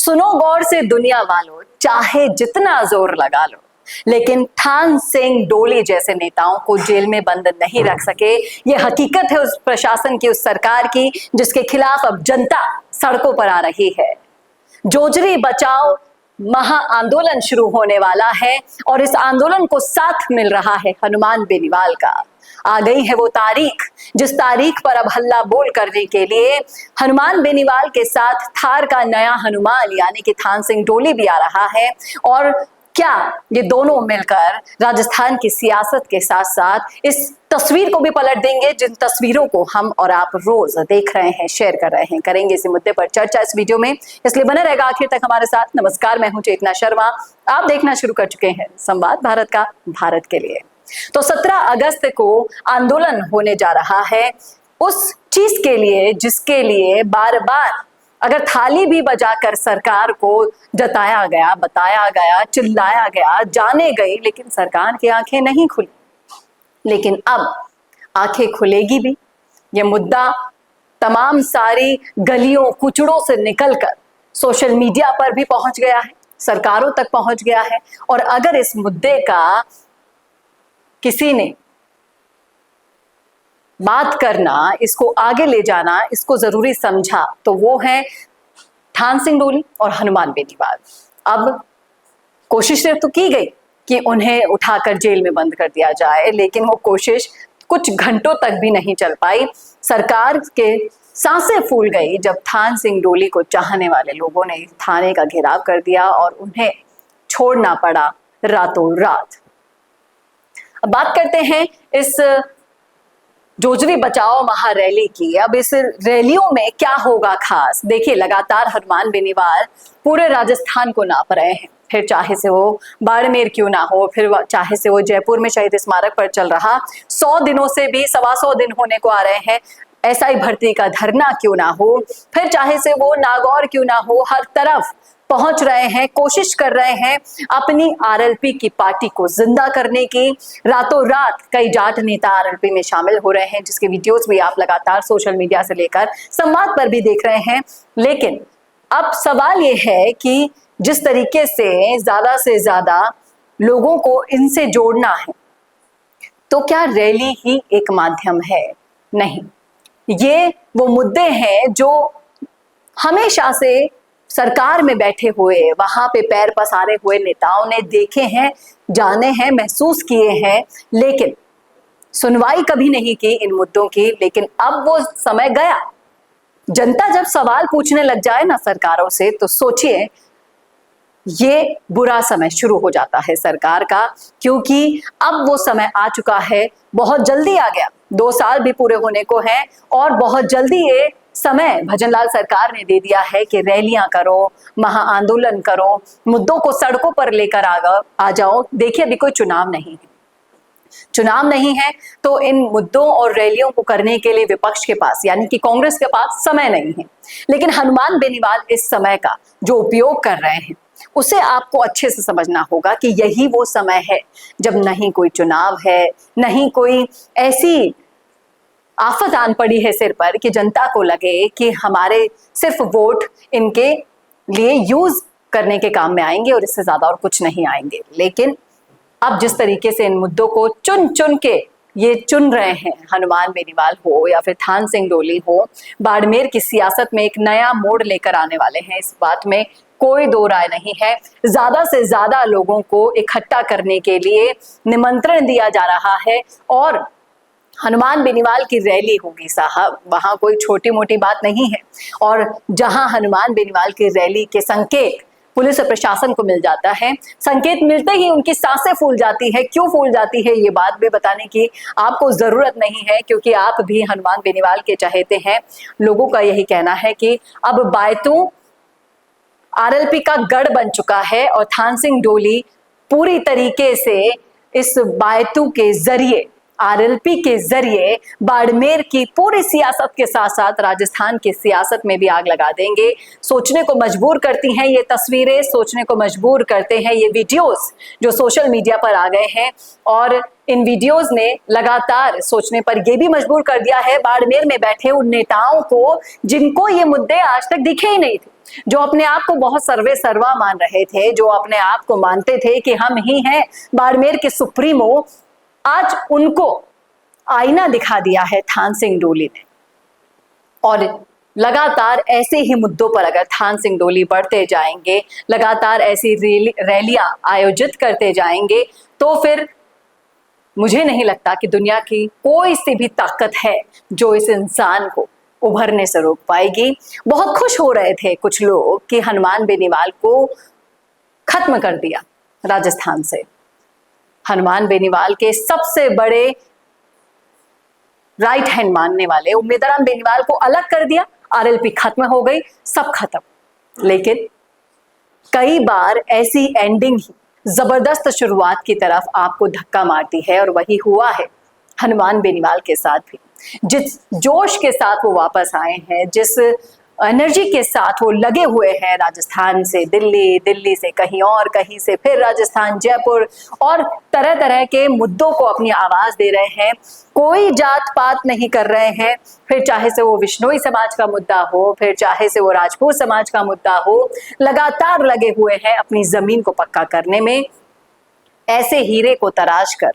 सुनो गौर से दुनिया वालों, चाहे जितना जोर लगा लो, लेकिन थान सिंह डोली जैसे नेताओं को जेल में बंद नहीं रख सके। ये हकीकत है उस प्रशासन की, उस सरकार की, जिसके खिलाफ अब जनता सड़कों पर आ रही है। जोजरी बचाओ महा आंदोलन शुरू होने वाला है और इस आंदोलन को साथ मिल रहा है हनुमान बेनीवाल का। आ गई है वो तारीख जिस तारीख पर अब हल्ला बोल करने के लिए हनुमान बेनीवाल के साथ थार का नया हनुमान यानी कि थान सिंह डोली भी आ रहा है। और क्या ये दोनों मिलकर राजस्थान की सियासत के साथ साथ इस तस्वीर को भी पलट देंगे, जिन तस्वीरों को हम और आप रोज देख रहे हैं, शेयर कर रहे हैं। करेंगे इसी मुद्दे पर चर्चा इस वीडियो में, इसलिए बने रहेगा आखिर तक हमारे साथ। नमस्कार, मैं हूं चेतना शर्मा। आप देखना शुरू कर चुके हैं संवाद भारत का, भारत के लिए। तो 17 अगस्त को आंदोलन होने जा रहा है उस चीज के लिए जिसके लिए बार बार अगर थाली भी बजाकर सरकार को जताया गया, बताया गया, चिल्लाया गया, जाने गई, लेकिन सरकार की आंखें नहीं खुली। लेकिन अब आंखें खुलेगी भी। यह मुद्दा तमाम सारी गलियों कुचड़ों से निकलकर सोशल मीडिया पर भी पहुंच गया है, सरकारों तक पहुंच गया है। और अगर इस मुद्दे का किसी ने बात करना, इसको आगे ले जाना, इसको जरूरी समझा, तो वो है थान सिंह डोली और हनुमान बेनीवाल। अब कोशिशें तो की गई कि उन्हें उठाकर जेल में बंद कर दिया जाए, लेकिन वो कोशिश कुछ घंटों तक भी नहीं चल पाई। सरकार के सांसें फूल गई जब थान सिंह डोली को चाहने वाले लोगों ने थाने का घेराव कर दिया और उन्हें छोड़ना पड़ा रातों रात। अब बात करते हैं इस जोजरी बचाओ महा रैली की। अब इस रैलियों में क्या होगा खास? देखिए, लगातार हनुमान बेनीवाल पूरे राजस्थान को नाप रहे हैं, फिर चाहे से वो बाड़मेर क्यों ना हो, फिर चाहे से वो जयपुर में शहीद स्मारक पर चल रहा 100 दिनों से भी 125 दिन होने को आ रहे हैं एसआई भर्ती का धरना क्यों ना हो, फिर चाहे से वो नागौर क्यों ना हो, हर तरफ पहुंच रहे हैं, कोशिश कर रहे हैं अपनी आरएलपी की पार्टी को जिंदा करने की। रातों रात कई जाट नेता आरएलपी में शामिल हो रहे हैं, जिसके वीडियोस भी आप लगातार सोशल मीडिया से लेकर संवाद पर भी देख रहे हैं। लेकिन अब सवाल ये है कि जिस तरीके से ज्यादा लोगों को इनसे जोड़ना है, तो क्या रैली ही एक माध्यम है? नहीं, ये वो मुद्दे हैं जो हमेशा से सरकार में बैठे हुए, वहां पे पैर पसारे हुए नेताओं ने देखे हैं, जाने हैं, महसूस किए हैं, लेकिन सुनवाई कभी नहीं की इन मुद्दों की। लेकिन अब वो समय गया। जनता जब सवाल पूछने लग जाए ना सरकारों से, तो सोचिए ये बुरा समय शुरू हो जाता है सरकार का, क्योंकि अब वो समय आ चुका है, बहुत जल्दी आ गया। 2 साल भी पूरे होने को हैं और बहुत जल्दी ये समय भजनलाल सरकार ने दे दिया है कि रैलियां करो, महा आंदोलन करो, मुद्दों को सड़कों पर लेकर आ जाओ। देखिए, अभी कोई चुनाव नहीं है, चुनाव नहीं है तो इन मुद्दों और रैलियों को करने के लिए विपक्ष के पास यानी कि कांग्रेस के पास समय नहीं है। लेकिन हनुमान बेनीवाल इस समय का जो उपयोग कर रहे हैं, उसे आपको अच्छे से समझना होगा कि यही वो समय है जब नहीं कोई चुनाव है, नहीं कोई ऐसी आफत आन पड़ी है सिर पर कि जनता को लगे कि हमारे सिर्फ वोट इनके लिए यूज करने के काम में आएंगे और इससे ज्यादा और कुछ नहीं आएंगे। लेकिन अब जिस तरीके से इन मुद्दों को चुन चुन के ये चुन रहे हैं, हनुमान बेनीवाल हो या फिर थान सिंह डोली हो, बाड़मेर की सियासत में एक नया मोड़ लेकर आने वाले हैं, इस बात में कोई दो राय नहीं है। ज्यादा से ज्यादा लोगों को इकट्ठा करने के लिए निमंत्रण दिया जा रहा है और हनुमान बेनीवाल की रैली होगी साहब, वहां कोई छोटी मोटी बात नहीं है। और जहां हनुमान बेनीवाल की रैली के संकेत पुलिस और प्रशासन को मिल जाता है, संकेत मिलते ही उनकी सांसें फूल जाती है। क्यों फूल जाती है ये बात भी बताने की आपको जरूरत नहीं है, क्योंकि आप भी हनुमान बेनीवाल के चाहते हैं। लोगों का यही कहना है कि अब बायतू आरएलपी का गढ़ बन चुका है और थान सिंह डोली पूरी तरीके से इस बायतू के जरिए, आरएलपी के जरिए बाड़मेर की पूरी सियासत के साथ साथ राजस्थान की सियासत में भी आग लगा देंगे। सोचने को मजबूर करती हैं ये तस्वीरें, सोचने को मजबूर करते हैं ये वीडियोस जो सोशल मीडिया पर आ गए हैं। और इन वीडियोस ने लगातार सोचने पर यह भी मजबूर कर दिया है बाड़मेर में बैठे उन नेताओं को जिनको ये मुद्दे आज तक दिखे ही नहीं थे। जो अपने आप को बहुत सर्वे सर्वा मान रहे थे, जो अपने आप को मानते थे कि हम ही हैं बाड़मेर के सुप्रीमो, आज उनको आईना दिखा दिया है थान सिंह डोली ने। और लगातार ऐसे ही मुद्दों पर अगर थान सिंह डोली बढ़ते जाएंगे, लगातार ऐसी रैलियां आयोजित करते जाएंगे, तो फिर मुझे नहीं लगता कि दुनिया की कोई सी भी ताकत है जो इस इंसान को उभरने से रोक पाएगी। बहुत खुश हो रहे थे कुछ लोग कि हनुमान बेनीवाल को खत्म कर दिया राजस्थान से। हनुमान बेनीवाल के सबसे बड़े राइट हैंड मानने वाले उम्मेदराम बेनीवाल को अलग कर दिया, आरएलपी खत्म हो गई, सब खत्म। लेकिन कई बार ऐसी एंडिंग ही जबरदस्त शुरुआत की तरफ आपको धक्का मारती है, और वही हुआ है हनुमान बेनीवाल के साथ भी। जिस जोश के साथ वो वापस आए हैं, जिस एनर्जी के साथ वो लगे हुए हैं राजस्थान से दिल्ली, दिल्ली से कहीं और, कहीं से फिर राजस्थान, जयपुर, और तरह तरह के मुद्दों को अपनी आवाज दे रहे हैं। कोई जात पात नहीं कर रहे हैं, फिर चाहे से वो विश्नोई समाज का मुद्दा हो, फिर चाहे से वो राजपूत समाज का मुद्दा हो, लगातार लगे हुए हैं अपनी जमीन को पक्का करने में। ऐसे हीरे को तराश कर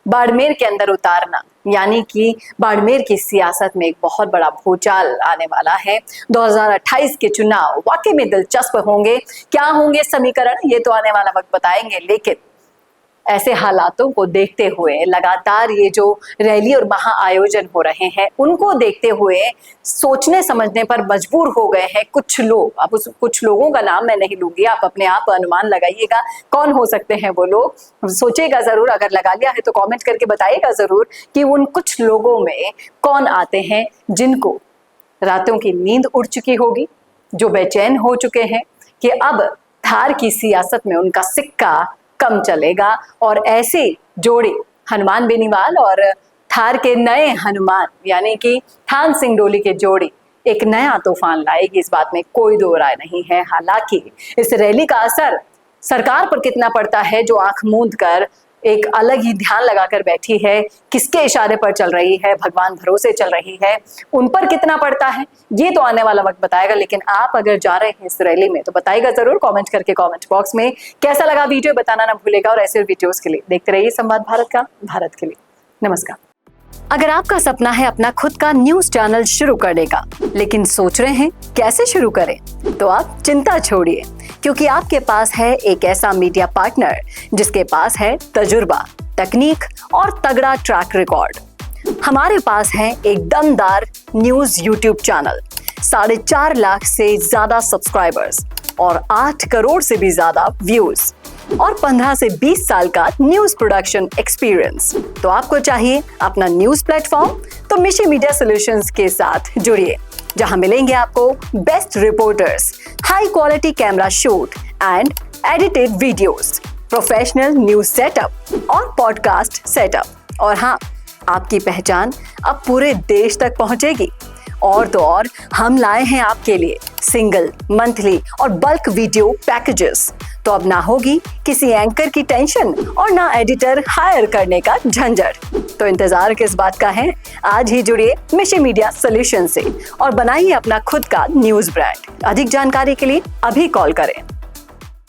बाड़मेर के अंदर उतारना, यानी कि बाड़मेर की सियासत में एक बहुत बड़ा भूचाल आने वाला है। 2028 के चुनाव वाकई में दिलचस्प होंगे। क्या होंगे समीकरण, ये तो आने वाला वक्त बताएंगे। लेकिन ऐसे हालातों को देखते हुए, लगातार ये जो रैली और महा आयोजन हो रहे हैं, उनको देखते हुए सोचने समझने पर मजबूर हो गए हैं कुछ लोग। अब उस कुछ लोगों का नाम मैं नहीं लूंगी, आप अपने आप अनुमान लगाइएगा कौन हो सकते हैं वो लोग। सोचेगा जरूर, अगर लगा लिया है तो कमेंट करके बताइएगा जरूर कि उन कुछ लोगों में कौन आते हैं जिनको रातों की नींद उड़ चुकी होगी, जो बेचैन हो चुके हैं कि अब थार की सियासत में उनका सिक्का कम चलेगा। और ऐसी जोड़ी हनुमान बेनीवाल और थार के नए हनुमान यानी कि थान सिंह डोली के जोड़ी एक नया तूफान लाएगी, इस बात में कोई दो राय नहीं है। हालांकि इस रैली का असर सरकार पर कितना पड़ता है, जो आंख मूंद कर एक अलग ही ध्यान लगाकर बैठी है, किसके इशारे पर चल रही है, भगवान भरोसे चल रही है, उन पर कितना पड़ता है, ये तो आने वाला वक्त बताएगा। लेकिन आप अगर जा रहे हैं इस रैली में तो बताइएगा जरूर कमेंट करके कमेंट बॉक्स में। कैसा लगा वीडियो बताना ना भूलेगा, और ऐसे वीडियोस के लिए देखते रहिए संवाद भारत का, भारत के लिए। नमस्कार। अगर आपका सपना है अपना खुद का न्यूज चैनल शुरू करने का, लेकिन सोच रहे हैं कैसे शुरू करें, तो आप चिंता छोड़िए, क्योंकि आपके पास है एक ऐसा मीडिया पार्टनर जिसके पास है तजुर्बा, तकनीक और तगड़ा ट्रैक रिकॉर्ड। हमारे पास है एक दमदार न्यूज यूट्यूब चैनल, 4.5 लाख से ज्यादा सब्सक्राइबर्स और 8 करोड़ से भी ज्यादा व्यूज, और 15 से 20 साल का न्यूज प्रोडक्शन एक्सपीरियंस। तो आपको चाहिए अपना न्यूज प्लेटफॉर्म, तो मिशी मीडिया सॉल्यूशंस के साथ जुड़िए, जहां मिलेंगे आपको best reporters, high quality camera shoot and edited videos, professional news setup और पॉडकास्ट सेटअप। और हाँ, आपकी पहचान अब पूरे देश तक पहुंचेगी। और तो और, हम लाए हैं आपके लिए सिंगल, मंथली और बल्क वीडियो पैकेजेस। तो अब ना होगी किसी एंकर की टेंशन और ना एडिटर हायर करने का झंझट। तो इंतजार किस बात का है, आज ही जुड़िए मिशी मीडिया सॉल्यूशन से और बनाइए अपना खुद का न्यूज ब्रांड। अधिक जानकारी के लिए अभी कॉल करें।